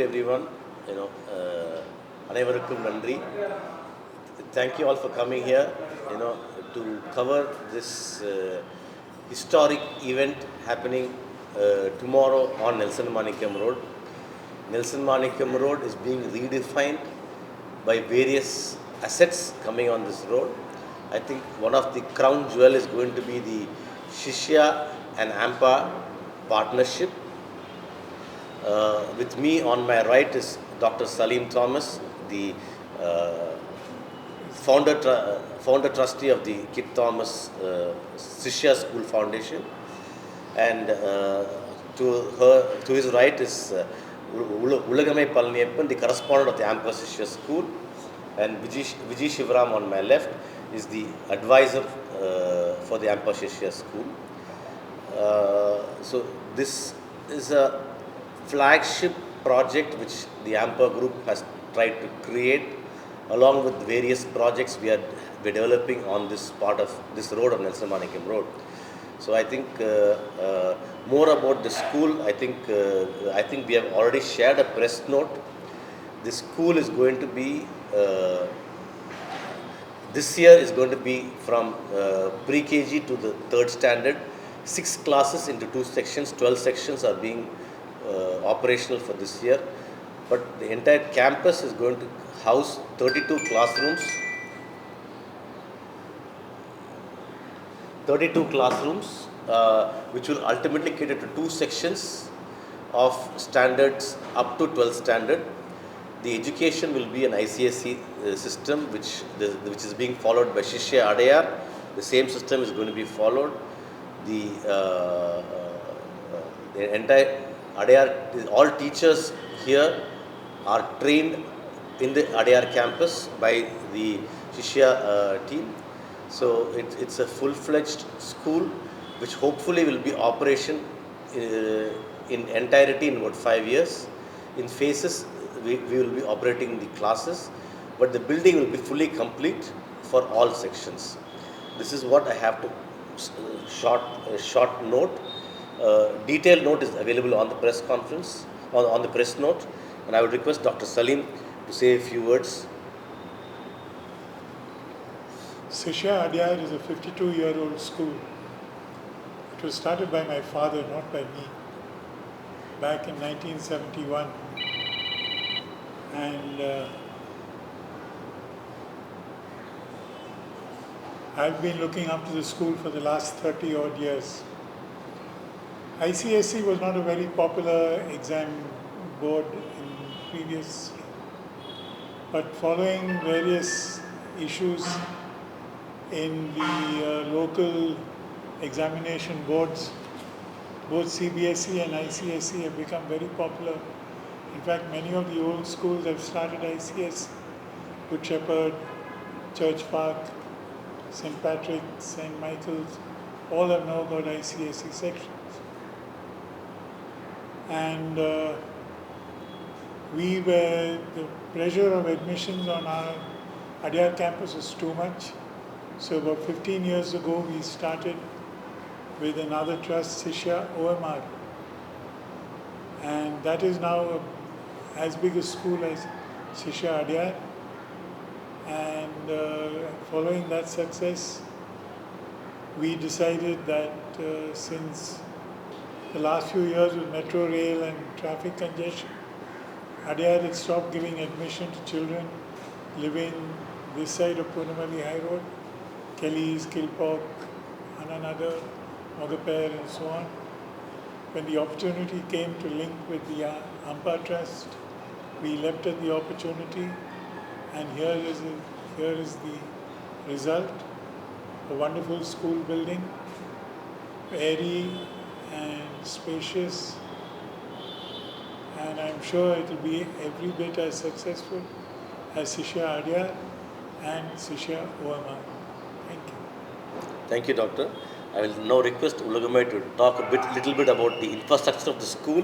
everyone. அனைவருக்கும் நன்றி. Thank you all for coming here, to cover this historic event happening tomorrow on Nelson Manickam Road. Nelson Manickam Road is being redefined by various assets coming on this road. I think one of the crown jewel is going to be the Sishya and Ampa partnership. With me on my right is Dr. Salim Thomas, the founder trustee of the Kit Thomas Sishya School Foundation, and to his right is Ulagamai Palniyappan, the correspondent of the Ampa Sishya School, and Vijay Shivaram on my left is the advisor for the Ampa Sishya School. So this is a flagship project which the Ampa group has tried to create, along with various projects we're developing on this part of this road of Nelson Manickam Road. So I think more about the school. I think we have already shared a press note. The school is going to be this year is going to be from pre-KG to the 3rd standard. 6 classes into 2 sections. 12 sections are being operational for this year. But the entire campus is going to house 32 classrooms. 32 classrooms, which will ultimately cater to 2 sections of standards up to 12th standard. The education will be an ICSE system, which is being followed by Shishya Adayar. The same system is going to be followed. The entire Adayar, all teachers here are trained in the Adayar campus by the Shishya team. So it's a full-fledged school which hopefully will be operation in entirety in about 5 years. In phases, we will be operating the classes, but the building will be fully complete for all sections. This is what I have to short note. Detailed note is available on the press conference, on the press note, and I would request Dr. Salim to say a few words. Sishya Adayar is a 52-year-old school. It was started by my father, not by me, back in 1971. And I've been looking after the school for the last 30 odd years. ICSE was not a very popular exam board in previous, but following various issues in the local examination boards, both CBSE and ICSE have become very popular. In fact, many of the old schools have started ICS, Good Shepherd, Church Park, St. Patrick's, St. Michael's, all have now got ICSE sections. And the pressure of admissions on our Adayar campus was too much. So about 15 years ago, we started with another trust, Sishya OMR. And that is now as big a school as Sishya Adayar. And following that success, we decided that since the last few years with metro rail and traffic congestion, Adayar had stopped giving admission to children living this side of Punamalli High Road, Kelly's, Kilpauk, Ananagar, Mogapere, and so on. When the opportunity came to link with the Ampa Trust, we leapt at the opportunity, and here is the result: a wonderful school building, airy and spacious, and I'm sure it will be every bit as successful as Sishya Adayar and Sishya OMR. Thank you. Thank you, Doctor. I will now request Ulagamai to talk little bit about the infrastructure of the school,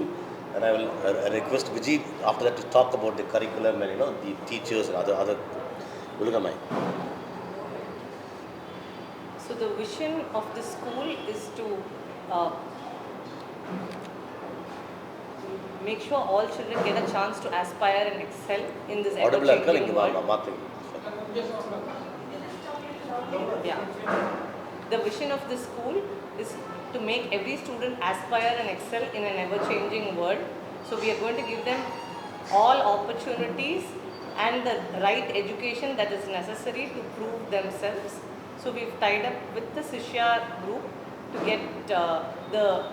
and I will request Vijay after that to talk about the curriculum and the teachers and other. Ulagamai. So the vision of the school is to make sure all children get a chance to aspire and excel in this audible ever-changing world. Yeah. The vision of this school is to make every student aspire and excel in an ever-changing world. So we are going to give them all opportunities and the right education that is necessary to prove themselves. So we've tied up with the Sishya group to get the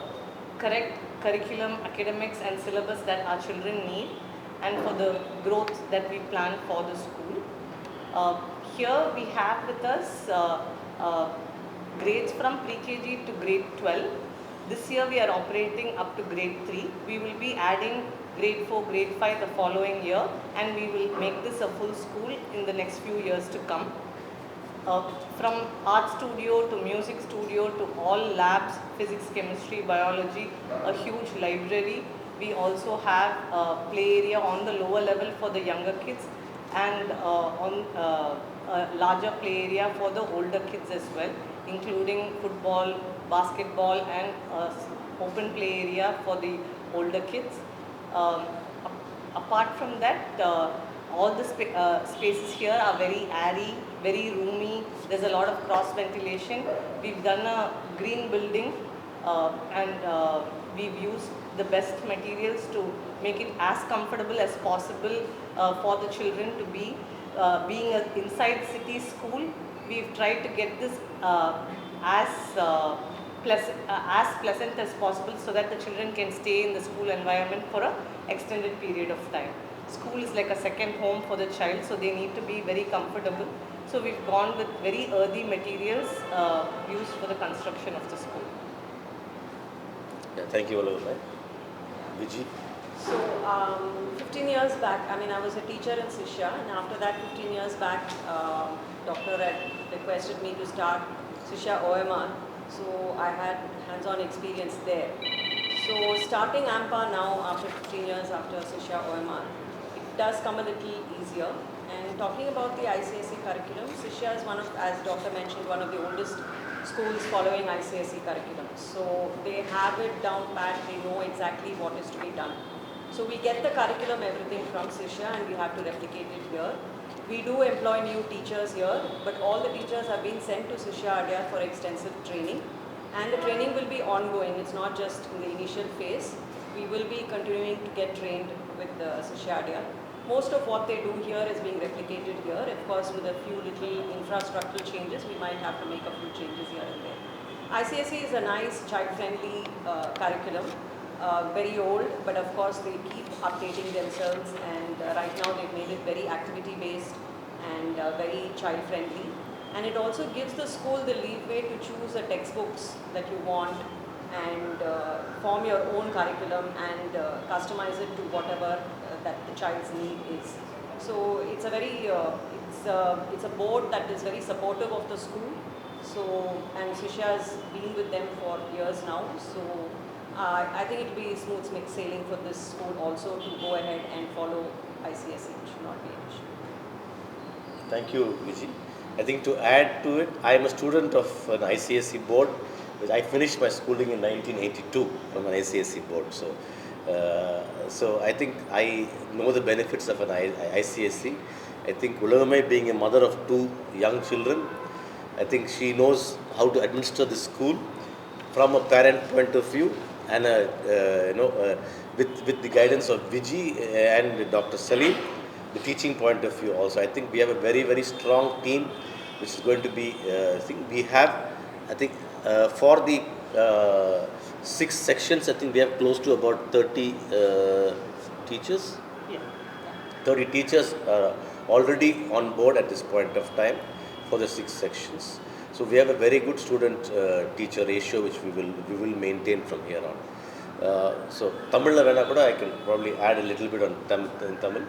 correct curriculum, academics and syllabus that our children need, and for the growth that we plan for the school. Here we have with us grades from pre-KG to grade 12. This year we are operating up to grade 3. We will be adding grade 4, grade 5 the following year, and we will make this a full school in the next few years to come. From art studio to music studio to all labs, physics, chemistry, biology, a huge library. We also have a play area on the lower level for the younger kids, and on a larger play area for the older kids as well, including football, basketball and open play area for the older kids. Apart from that, all the spaces here are very airy, very roomy. There's a lot of cross ventilation. We've done a green building and we've used the best materials to make it as comfortable as possible for the children to be. Being an inside city school, we've tried to get this as pleasant as possible so that the children can stay in the school environment for an extended period of time. School is like a second home for the child, so they need to be very comfortable. So we've gone with very earthy materials used for the construction of the school. Yeah, thank you, Olivia. Viji? So 15 years back, I mean, I was a teacher in Sishya, and after that 15 years back, doctor had requested me to start Sishya OMR. So I had hands-on experience there. So starting Ampa now after 15 years after Sishya OMR, it does come a little easier. And talking about the ICSE curriculum, Sishya is one of, as doctor mentioned, one of the oldest schools following ICSE curriculum. So they have it down pat, they know exactly what is to be done. So we get the curriculum, everything from Sishya, and we have to replicate it here. We do employ new teachers here, but all the teachers have been sent to Sishya Adyar for extensive training. And the training will be ongoing. It's not just in the initial phase. We will be continuing to get trained with Sishya Adyar. Most of what they do here is being replicated here. Of course, with a few little infrastructural changes, we might have to make a few changes here and there. ICSE is a nice child-friendly curriculum. Very old, but of course they keep updating themselves, and right now they've made it very activity-based and very child-friendly. And it also gives the school the leeway to choose the textbooks that you want and form your own curriculum and customize it to whatever that the child's need is. So it's a very, it's a board that is very supportive of the school. So, and Sishya has been with them for years now. So I think it will be smooth sailing for this school also to go ahead and follow ICSE. It should not be an issue. Thank you, Viji. I think to add to it, I am a student of an ICSE board. I finished my schooling in 1982 from an ICSE board. So I think I know the benefits of an ICSE. I think Ulavamai, being a mother of 2 young children, I think she knows how to administer the school from a parent point of view, and with the guidance of Viji and Dr. Salim, the teaching point of view also. I think we have a very, very strong team which is going to be, we have, I think for the 6 sections, I think we have close to about 30 teachers. Yeah. 30 teachers are already on board at this point of time for the 6 sections. So we have a very good student-teacher ratio which we will maintain from here on. So Tamil Kuda, I can probably add a little bit on in Tamil.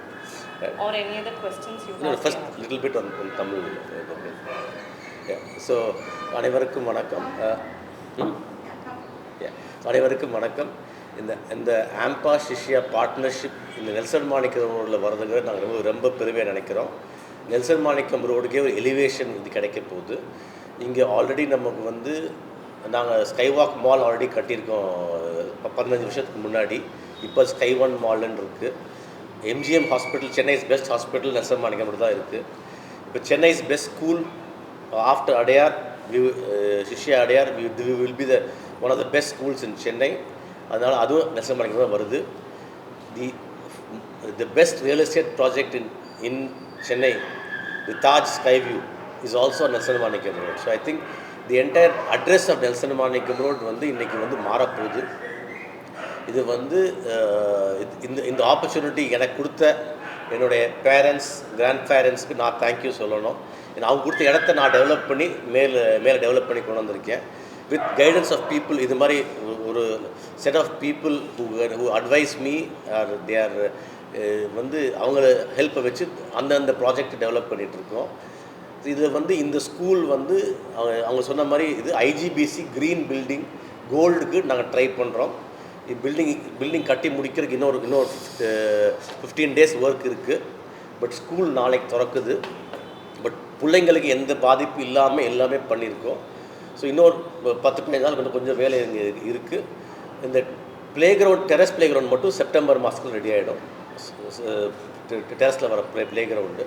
Or any other questions you have? No, first little bit on Tamil. Yeah. So அனைவருக்கும் வணக்கம். Yeah. So அனைவருக்கும் வணக்கம். இந்த ஆம்பா சிஷ்யா partnership இந்த Nelson மாணிக்கம் ரோடில் வரதுக்கு நாங்கள் ரொம்ப பெருமையாக நினைக்கிறோம். நெல்சன் மாணிக்கம் ரோடுக்கே ஒரு எலிவேஷன் இது கிடைக்க போகுது. இங்கே ஆல்ரெடி நமக்கு நாங்கள் ஸ்கைவாக் மால் ஆல்ரெடி கட்டியிருக்கோம் 15 வருஷத்துக்கு முன்னாடி. இப்போ skyone மால்னு இருக்குது. MGM hospital, Chennai's best hospital Nelson Manickam தான் இருக்குது. இப்போ Chennai's best school after Adyar, Sishya Adyar will be the one of the best schools in Chennai. அதனால் அதுவும் நெல்சன் மாணிக்கம் தான் வருது. The best real estate project in Chennai, the Taj Skyview, is also Nelson Manickam Road. So I think the entire address of Nelson Manickam Road வந்து இன்னைக்கு வந்து மாறப்போகுது. இது வந்து இந்த ஆப்பர்ச்சுனிட்டி எனக்கு கொடுத்த என்னுடைய பேரண்ட்ஸ், கிராண்ட் பேரண்ட்ஸ்க்கு நான் தேங்க்யூ சொல்லணும். ஏன்னா அவங்க கொடுத்த இடத்த நான் டெவலப் பண்ணி மேலே டெவலப் பண்ணி கொண்டு வந்திருக்கேன். வித் கைடன்ஸ் ஆஃப் பீப்புள், இது மாதிரி ஒரு set of people who advise me, they are வந்து அவங்கள ஹெல்ப்பை வச்சு அந்தந்த ப்ராஜெக்ட் டெவலப் பண்ணிகிட்ருக்கோம். இதில் வந்து இந்த ஸ்கூல் வந்து அவங்க சொன்ன மாதிரி இது IGBC க்ரீன் பில்டிங் கோல்டுக்கு நாங்கள் ட்ரை பண்ணுறோம். பில்டிங் கட்டி முடிக்கிறதுக்கு இன்னொரு 15 days ஒர்க் இருக்குது. பட் ஸ்கூல் நாளைக்கு திறக்குது. பட் பிள்ளைங்களுக்கு எந்த பாதிப்பு இல்லாமல் எல்லாமே பண்ணியிருக்கோம். ஸோ இன்னொரு 10-15 நாள் கொஞ்சம் வேலை இங்கே இருக்குது. இந்த டெரஸ் ப்ளே கிரவுண்ட் மட்டும் செப்டம்பர் மாதத்துக்கு ரெடி ஆகிடும். டெரஸில் வர ப்ளே கிரவுண்டு,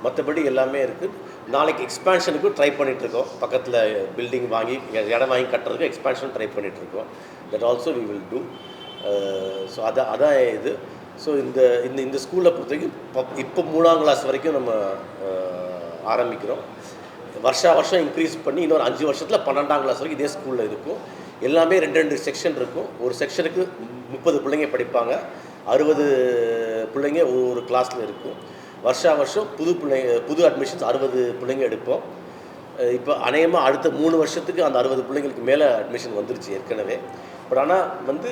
மற்றபடி எல்லாமே இருக்குது. நாளைக்கு எக்ஸ்பேன்ஷனுக்கு ட்ரை பண்ணிகிட்ருக்கோம். பக்கத்தில் பில்டிங் வாங்கி இடம் வாங்கி கட்டுறதுக்கு எக்ஸ்பேன்ஷன் ட்ரை பண்ணிகிட்ருக்கோம். That also we will do. So அதான் இது. ஸோ இந்த ஸ்கூலை பொறுத்த வரைக்கும் இப்போ 3ஆம் கிளாஸ் வரைக்கும் நம்ம ஆரம்பிக்கிறோம். வருஷம் இன்க்ரீஸ் பண்ணி இன்னொரு 5 வருஷத்தில் 12ஆம் கிளாஸ் வரைக்கும் இதே ஸ்கூலில் இருக்கும். எல்லாமே 2 செக்ஷன் இருக்கும். ஒரு செக்ஷனுக்கு 30 பிள்ளைங்க படிப்பாங்க. 60 பிள்ளைங்க ஒவ்வொரு கிளாஸில் இருக்கும். வருஷம் புது அட்மிஷன்ஸ் 60 பிள்ளைங்க எடுப்போம். இப்போ அநேகமாக அடுத்த 3 வருஷத்துக்கு அந்த 60 பிள்ளைங்களுக்கு மேலே அட்மிஷன் வந்துருச்சு ஏற்கனவே. பட் ஆனால் வந்து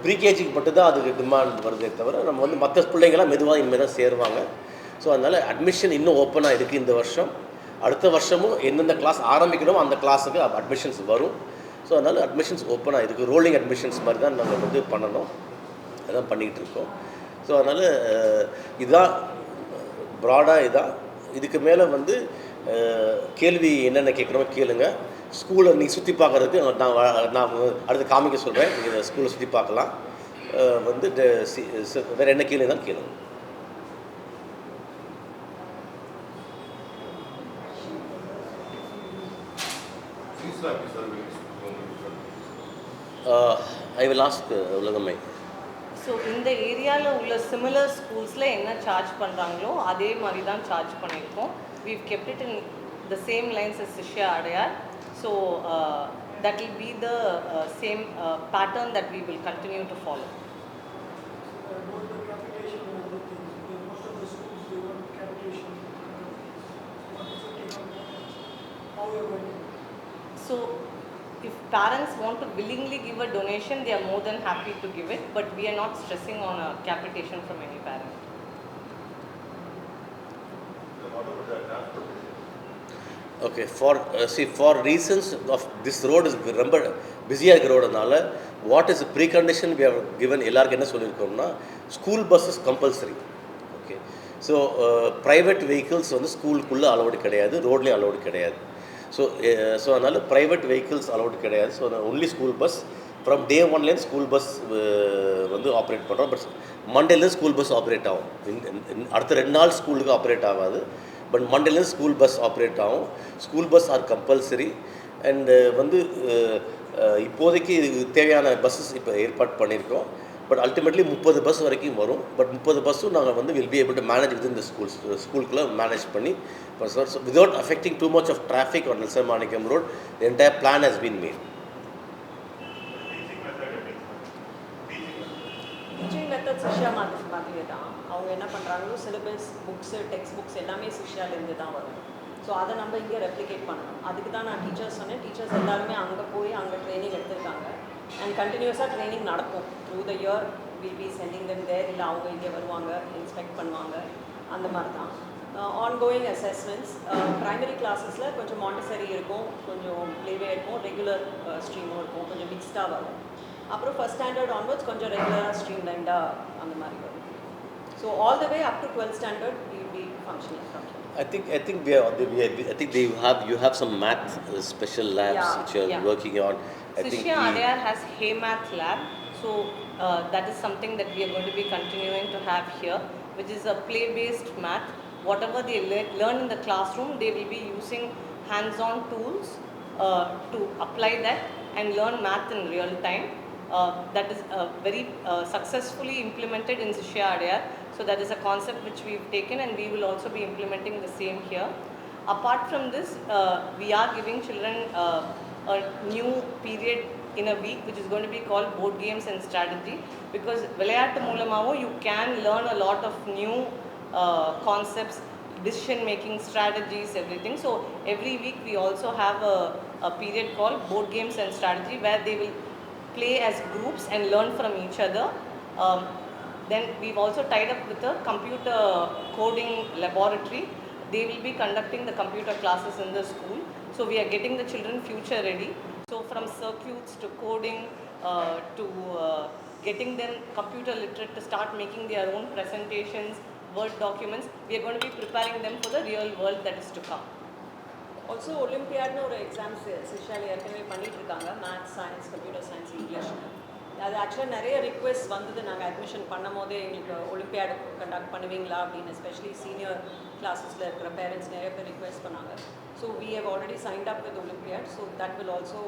ப்ரீகேஜிக்கு மட்டும்தான் அதுக்கு டிமாண்ட் வருதே தவிர நம்ம வந்து மற்ற பிள்ளைங்களாம் மெதுவாக இனிமேல் தான் சேருவாங்க. ஸோ அதனால் அட்மிஷன் இன்னும் ஓப்பனாக இருக்குது இந்த வருஷம். அடுத்த வருஷமும் எந்தெந்த கிளாஸ் ஆரம்பிக்கணுமோ அந்த கிளாஸுக்கு அட்மிஷன்ஸ் வரும். ஸோ அதனால் அட்மிஷன்ஸ் ஓப்பனாக இருக்குது. ரோலிங் அட்மிஷன்ஸ் மாதிரி தான் நாங்கள் வந்து பண்ணணும். அதான் பண்ணிக்கிட்டு இருக்கோம். ஸோ அதனால் இதுதான் ப்ராடாக இதான். இதுக்கு மேலே வந்து கேள்வி என்னென்ன கேட்குறோமோ கேளுங்க. ஸ்கூலை நீங்கள் சுற்றி பார்க்குறதுக்கு நான் அடுத்து காமிக்க சொல்கிறேன். நீங்கள் ஸ்கூலை சுற்றி பார்க்கலாம். வந்து வேறு என்ன கேள்வி தான் கேளுங்க. I will ask Ulagamai. So இந்த ஏரியாவில் உள்ள சிமிலர் ஸ்கூல்ஸில் என்ன சார்ஜ் பண்ணுறாங்களோ அதே மாதிரி தான் சார்ஜ் பண்ணியிருக்கோம். we've kept it in the same lines as Sishya Adayar. So that will be the same pattern that we will continue to follow. About the capitation and other things, because most of the schools they want capitation. What is the take on that? How you are going to? So if parents want to willingly give a donation, they are more than happy to give it, but we are not stressing on a capitation from any parent. Okay, for reasons of this road is ரொம்ப பிஸியாக இருக்கிற ரோடுனால what is precondition we have given எல்லாருக்கும் என்ன சொல்லியிருக்கோம்னா school buses compulsory. Okay, so private vehicles வந்து ஸ்கூலுக்குள்ளே allowed கிடையாது, ரோட்லேயும் அலௌடு கிடையாது. ஸோ அதனால் ப்ரைவேட் வெஹிக்கிள்ஸ் அலௌடு கிடையாது. So only school bus. From day ஒன்லேருந்து ஸ்கூல் பஸ் வந்து ஆப்ரேட் பண்ணுறோம். பட் மண்டேலேருந்து ஸ்கூல் பஸ் ஆப்ரேட் ஆகும். அடுத்த 2 நாள் ஸ்கூலுக்கு ஆப்ரேட் ஆகாது. பட் மண்டேலேருந்து ஸ்கூல் பஸ் ஆப்ரேட் ஆகும். School bus are compulsory. And வந்து இப்போதைக்கு தேவையான பஸ்ஸஸ் இப்போ ஏற்பாடு பண்ணியிருக்கோம். பட் அல்டிமேட்லி 30 பஸ் வரைக்கும் வரும். பட் 30 பஸ்ஸும் நாங்கள் வந்து will be able to manage with இந்த ஸ்கூலுக்குள்ளே மேனேஜ் பண்ணி without affecting too much of traffic on Nelson Manickam road. The entire plan has been made. Teaching method Sishya மாதிரியே தான். அவங்க என்ன பண்ணுறாங்களோ சிலபஸ் புக்ஸு டெக்ஸ்ட் புக்ஸ் எல்லாமே சிஷ்யாலேருந்து தான் வரும். ஸோ அதை நம்ம இங்கே ரெப்ளிகேட் பண்ணணும். அதுக்கு தான் நான் டீச்சர்ஸ் சொன்னேன். டீச்சர்ஸ் எல்லாருமே அங்கே போய் அங்கே ட்ரைனிங் எடுத்திருக்காங்க. அண்ட் கண்டினியூஸாக ட்ரைனிங் நடக்கும். Through the year will be sending them there. இல்லை அவங்க இங்கே வருவாங்க, இன்ஸ்பெக்ட் பண்ணுவாங்க, அந்த மாதிரி தான். Ongoing assessments. ப்ரைமரி கிளாஸஸில் கொஞ்சம் மாண்டசரி இருக்கும், கொஞ்சம் ப்ளேவே இருக்கும், ரெகுலர் ஸ்ட்ரீமும் இருக்கும், கொஞ்சம் மிக்ஸ்டாக வரும். அப்புறம் ஃபஸ்ட் ஸ்டாண்டர்ட் ஆன்வர்ட்ஸ் கொஞ்சம் ரெகுலராக ஸ்ட்ரீம் லைண்டாக அந்த மாதிரி வரும். So all the way up to 12th standard we will be functioning from here. I think you have some math special labs which you are working on. Sishya Adayar has Hey Math Lab. So That is something that we are going to be continuing to have here, which is a play-based math. Whatever they learn in the classroom, they will be using hands-on tools to apply that and learn math in real time. That is very successfully implemented in Sishya Adyar. So that is a concept which we've taken, and we will also be implementing the same here. Apart from this, we are giving children a new period in a week which is going to be called board games and strategy, because விளையாட்டு மூலமாவோ you can learn a lot of new concepts, decision making strategies, everything. So every week we also have a period called board games and strategy where they will play as groups and learn from each other. Then we've also tied up with a computer coding laboratory. They will be conducting the computer classes in the school. So we are getting the children future ready. So from circuits to coding to getting them computer literate to start making their own presentations, Word documents, we are going to be preparing them for the real world that is to come. Also Olympiad ஒரு exams சிஷால ஏற்கனவே பண்ணிட்டு இருக்காங்க, maths, science, computer science, English. அது ஆக்சுவலாக நிறைய request வந்தது. நாங்கள் admission பண்ணும் போதே எங்களுக்கு ஒலிம்பியாடு கண்டக்ட் பண்ணுவீங்களா அப்படின்னு, எஸ்பெஷலி சீனியர் கிளாஸஸில் இருக்கிற பேரண்ட்ஸ் நிறைய பேர் ரிக்வெஸ்ட் பண்ணாங்க. So we have already signed up with Olympiad. So that will also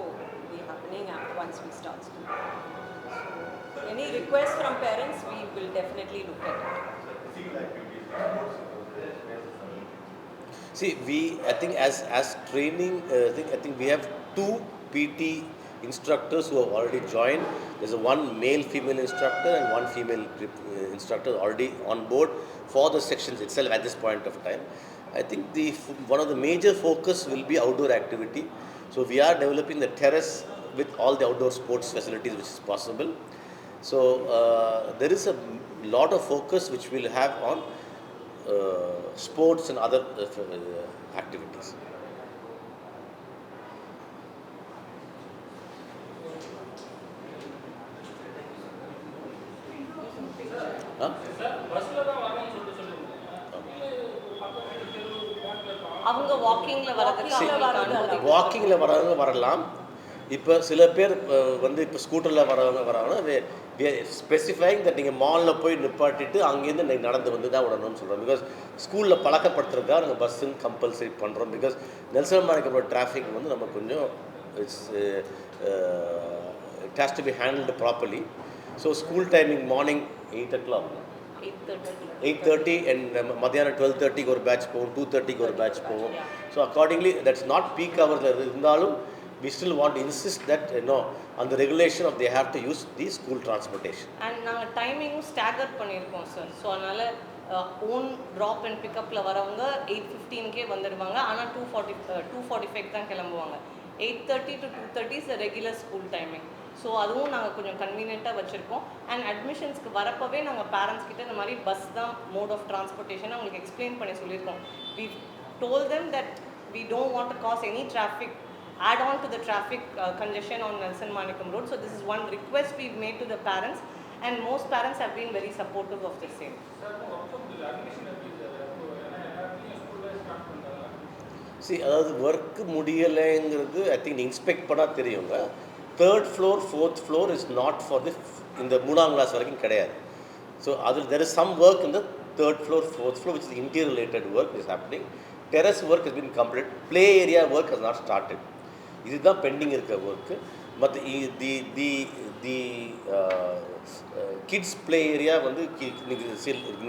be happening once we start school. So any request from parents we will definitely look at it. See, I think as training, I think we have 2 PT instructors who have already joined. There's one male female instructor and one female instructor already on board for the sections itself at this point of time. I think one of the major focus will be outdoor activity. So we are developing the terrace with all the outdoor sports facilities which is possible. So there is a lot of focus which we'll have on sports and other activities. அவங்க வாக்கிங்ல வரவங்க வரலாம். இப்போ சில பேர் வந்து இப்போ ஸ்கூட்டரில் வரவங்க specifying that நீங்கள் மாலில் போய் நிப்பாட்டிட்டு அங்கேருந்து நீங்கள் நடந்து வந்து தான் விடணும்னு சொல்கிறோம். பிகாஸ் ஸ்கூலில் பழக்கப்படுத்துறதுக்காக நாங்கள் பஸ்ஸுன்னு கம்பல்சரி பண்ணுறோம். பிகாஸ் நெல்சன் மாணிக்கோட டிராஃபிக் வந்து நம்ம கொஞ்சம் it has to be handled properly. So school timing morning 8 o'clock, 8:30 and மத்தியானம் 12:30க்கு ஒரு பேட்ச் போகும், 2:30க்கு ஒரு பேட்ச் போகும். So accordingly that's not peak ஹவர்ஸில் இருந்தாலும் we still want to insist that on the regulation of they have to use the school transportation. And நாங்கள் டைமிங்கும் ஸ்டாகர் பண்ணியிருக்கோம் sir. So அதனால் ஓன் ட்ராப் அண்ட் பிக்கப்பில் வரவங்க 8:15க்கே வந்துடுவாங்க. ஆனால் 2:45 தான் கிளம்புவாங்க. 8:30 to 2:30 is regular school timing. So அதுவும் நாங்கள் கொஞ்சம் கன்வீனியண்ட்டாக வச்சுருக்கோம். அண்ட் அட்மிஷன்ஸ்க்கு வரப்போவே நாங்கள் பேரண்ட்ஸ் கிட்ட இந்த மாதிரி பஸ் தான் மோட் ஆஃப் டிரான்ஸ்போர்ட்டேஷன் அவங்களுக்கு எக்ஸ்பிளைன் பண்ணி சொல்லியிருக்கோம். We told them that we don't want to cause any traffic, add on to the traffic congestion on Nelson Manickam Road. So this is one request we've made to the parents, and most parents have been very supportive of the same. See, அதாவது work முடியலைங்கிறது I think inspect பண்ணால் தெரியுங்க. 3rd floor 4th floor is not for the இந்த 3ஆம் class வரைக்கும் கிடையாது. So அதில் there is some work in the 3rd floor 4th floor which is interior related work is happening. Terrace work has been completed. Play area work has not started. இதுதான் pending இருக்க work. But the kids play area வந்து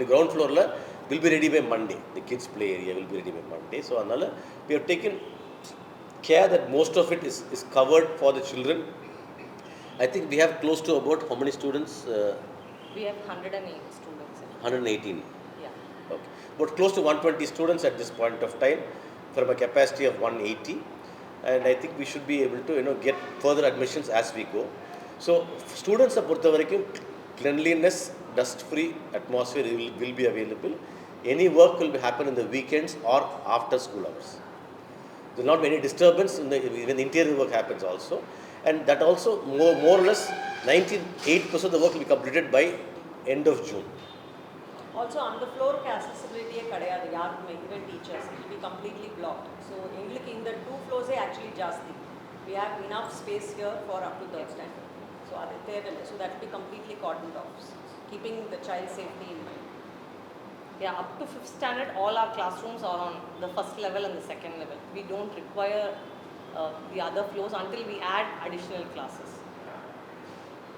ground ஃப்ளோரில் will be ready by Monday. The kids play area will be ready by Monday. So அதனால் we have taken care that most of it is covered for the children. I think we have close to about how many students? We have 108 students. 118. Yeah. Okay. But close to 120 students at this point of time from a capacity of 180. And I think we should be able to get further admissions as we go. So students பொறுத்த வரைக்கும் cleanliness, dust free atmosphere will be available. Any work will happen in the weekends or after school hours. There will not be any disturbance when the interior work happens also. And that also more or less 98% of the work will be completed by end of June. Also on the floor accessibility கிடையாது யாருக்குமே, even teachers, it will be completely blocked. So எங்களுக்கு இந்த 2 floors actually ஜாஸ்தி. We have enough space here for up to 3rd standard. So so that will be completely cordoned off, keeping the child's safety in mind. Yeah, up to 5th standard, all our classrooms are on the first level and the second level. We don't require the other floors until we add additional classes.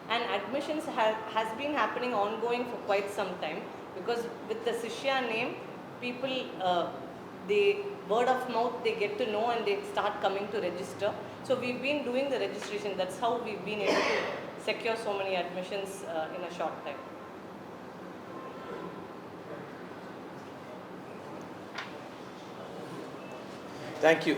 And admissions has been happening ongoing for quite some time, because with the Sishya name, people, they word of mouth, they get to know and they start coming to register. So we've been doing the registration. That's how we've been able to secure so many admissions in a short time. Thank you.